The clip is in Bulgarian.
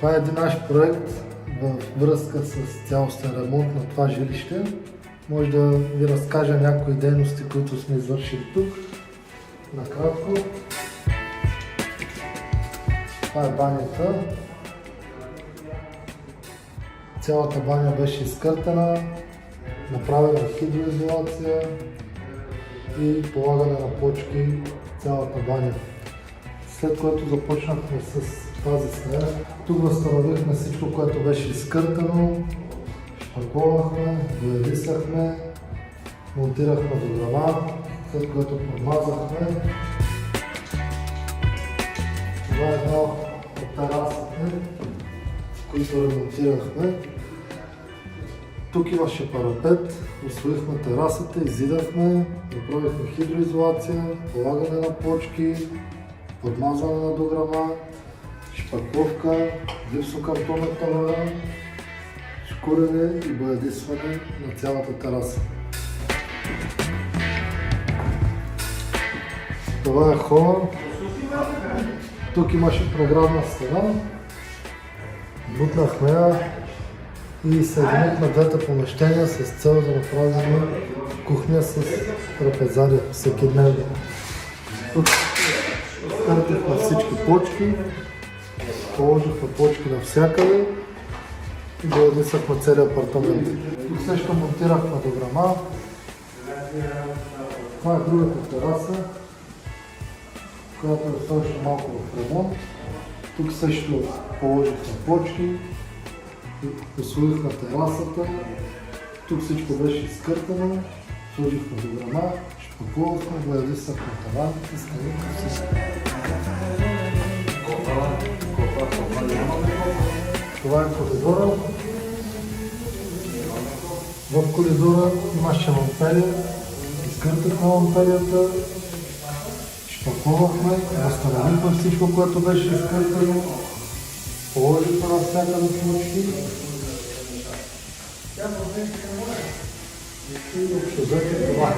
Това е един наш проект във връзка с цялостен ремонт на това жилище. Може да ви разкажа някои дейности, които сме извършили тук. Накратко. Това е банята. Цялата баня беше изкъртена, направена хидроизолация и полагане на плочки цялата баня. След което започнахме с тази стена. Тук възстановихме всичко, което беше изкъртено, шпакловахме, боядисахме, монтирахме дограма, след което подмазахме. Това е едно от терасите, които ремонтирахме. Тук имаше парапет, усвоихме терасата, изидахме, направихме хидроизолация, полагане на плочки, подмазване на дограма, шпакловка, гипсокартонна тавана, шкурене и боядисване на цялата тераса. Това е хола. Тук имаше програмна стена. Бутнахме я и съединихме двете помещения с цел да направим кухня с трапезария всекидневно. Тук изкъртихме всички плочки, положихме плочки навсякъде и боядисахме целия апартамент. Тук също монтирахме дограма. Това е другата тераса, която е също малко в ремонт. Тук също положихме плочки, усвоихме терасата. Тук всичко беше изкъртено, сложихме дограма, шпакловахме, боядисахме таваните, стените, всичко. Това е коридора. В коридора имаше ламперия, изкъртахме ламперията, шпакловахме, възстановихме всичко, което беше изкъртено, положихме навсякъде плочки и общо взето това.